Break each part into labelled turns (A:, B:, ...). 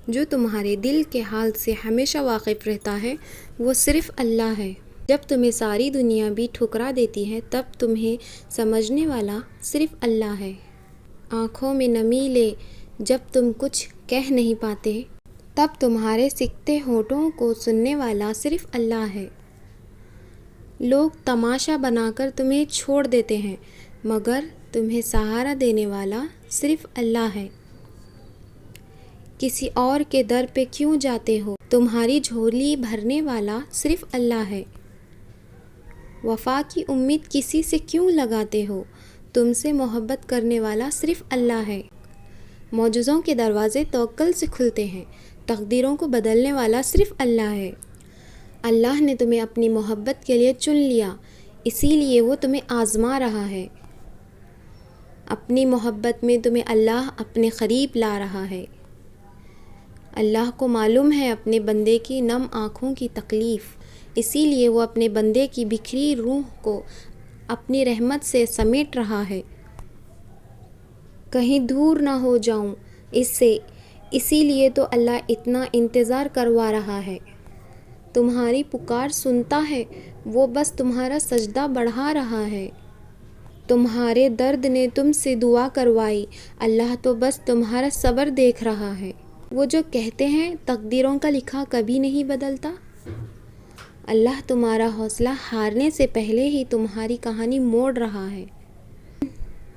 A: جو تمہارے دل کے حال سے ہمیشہ واقف رہتا ہے وہ صرف اللہ ہے۔ جب تمہیں ساری دنیا بھی ٹھکرا دیتی ہے تب تمہیں سمجھنے والا صرف اللہ ہے۔ آنکھوں میں نمی لے جب تم کچھ کہہ نہیں پاتے تب تمہارے سکتے ہونٹوں کو سننے والا صرف اللہ ہے۔ لوگ تماشا بنا کر تمہیں چھوڑ دیتے ہیں مگر تمہیں سہارا دینے والا صرف اللہ ہے۔ کسی اور کے در پہ کیوں جاتے ہو؟ تمہاری جھولی بھرنے والا صرف اللہ ہے۔ وفا کی امید کسی سے کیوں لگاتے ہو؟ تم سے محبت کرنے والا صرف اللہ ہے۔ معجزوں کے دروازے توکل سے کھلتے ہیں، تقدیروں کو بدلنے والا صرف اللہ ہے۔ اللہ نے تمہیں اپنی محبت کے لیے چن لیا، اسی لیے وہ تمہیں آزما رہا ہے۔ اپنی محبت میں تمہیں اللہ اپنے قریب لا رہا ہے۔ اللہ کو معلوم ہے اپنے بندے کی نم آنکھوں کی تکلیف، اسی لیے وہ اپنے بندے کی بکھری روح کو اپنی رحمت سے سمیٹ رہا ہے۔ کہیں دور نہ ہو جاؤں اس سے، اسی لیے تو اللہ اتنا انتظار کروا رہا ہے۔ تمہاری پکار سنتا ہے، وہ بس تمہارا سجدہ بڑھا رہا ہے۔ تمہارے درد نے تم سے دعا کروائی، اللہ تو بس تمہارا صبر دیکھ رہا ہے۔ وہ جو کہتے ہیں تقدیروں کا لکھا کبھی نہیں بدلتا، اللہ تمہارا حوصلہ ہارنے سے پہلے ہی تمہاری کہانی موڑ رہا ہے۔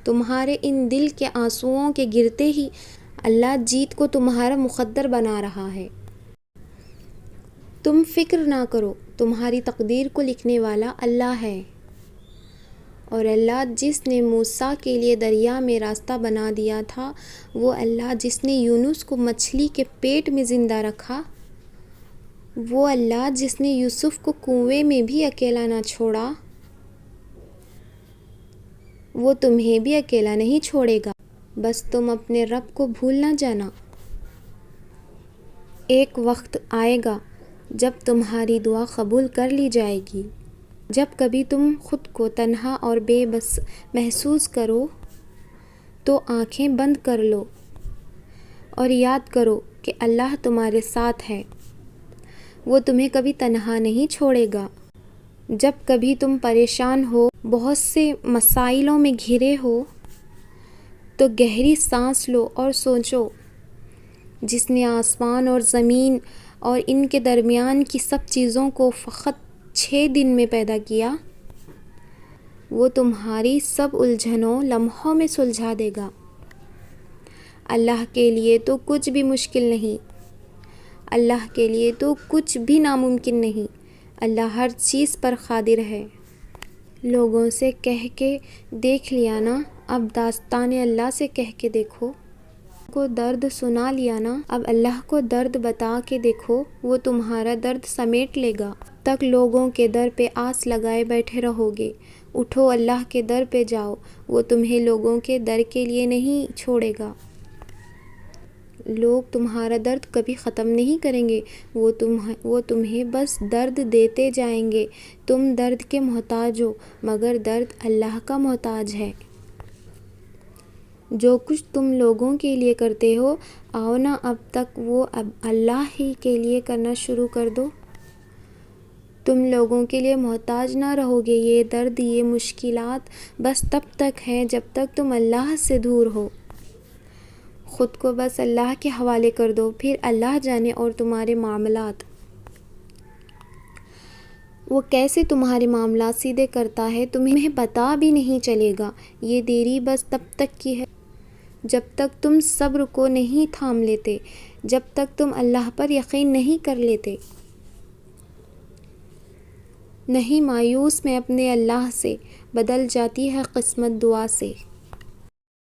A: تمہارے ان دل کے آنسوؤں کے گرتے ہی اللہ جیت کو تمہارا مقدر بنا رہا ہے۔ تم فکر نہ کرو، تمہاری تقدیر کو لکھنے والا اللہ ہے۔ اور اللہ جس نے موسیٰ کے لیے دریا میں راستہ بنا دیا تھا، وہ اللہ جس نے یونس کو مچھلی کے پیٹ میں زندہ رکھا، وہ اللہ جس نے یوسف کو کنویں میں بھی اکیلا نہ چھوڑا، وہ تمہیں بھی اکیلا نہیں چھوڑے گا، بس تم اپنے رب کو بھول نہ جانا۔ ایک وقت آئے گا جب تمہاری دعا قبول کر لی جائے گی۔ جب کبھی تم خود کو تنہا اور بے بس محسوس کرو تو آنکھیں بند کر لو اور یاد کرو کہ اللہ تمہارے ساتھ ہے، وہ تمہیں کبھی تنہا نہیں چھوڑے گا۔ جب کبھی تم پریشان ہو، بہت سے مسائلوں میں گھرے ہو، تو گہری سانس لو اور سوچو، جس نے آسمان اور زمین اور ان کے درمیان کی سب چیزوں کو فقط 6 دن میں پیدا کیا، وہ تمہاری سب الجھنوں لمحوں میں سلجھا دے گا۔ اللہ کے لیے تو کچھ بھی مشکل نہیں، اللہ کے لیے تو کچھ بھی ناممکن نہیں، اللہ ہر چیز پر قادر ہے۔ لوگوں سے کہہ کے دیکھ لیا نا، اب داستان اللہ سے کہہ کے دیکھو۔ کو درد سنا لیا نا، اب اللہ کو درد بتا کے دیکھو، وہ تمہارا درد سمیٹ لے گا۔ تک لوگوں کے در پہ آس لگائے بیٹھے رہو گے، اٹھو اللہ کے در پہ جاؤ، وہ تمہیں لوگوں کے در کے لیے نہیں چھوڑے گا۔ لوگ تمہارا درد کبھی ختم نہیں کریں گے، وہ تمہیں بس درد دیتے جائیں گے۔ تم درد کے محتاج ہو مگر درد اللہ کا محتاج ہے۔ جو کچھ تم لوگوں کے لیے کرتے ہو، آؤ نا اب تک وہ اب اللہ ہی کے لیے کرنا شروع کر دو۔ تم لوگوں کے لیے محتاج نہ رہو گے۔ یہ درد، یہ مشکلات بس تب تک ہیں جب تک تم اللہ سے دور ہو۔ خود کو بس اللہ کے حوالے کر دو، پھر اللہ جانے اور تمہارے معاملات۔ وہ کیسے تمہارے معاملات سیدھے کرتا ہے تمہیں پتہ بھی نہیں چلے گا۔ یہ دیری بس تب تک کی ہے جب تک تم صبر کو نہیں تھام لیتے، جب تک تم اللہ پر یقین نہیں کر لیتے۔ نہیں مایوس میں اپنے اللہ سے، بدل جاتی ہے قسمت دعا سے۔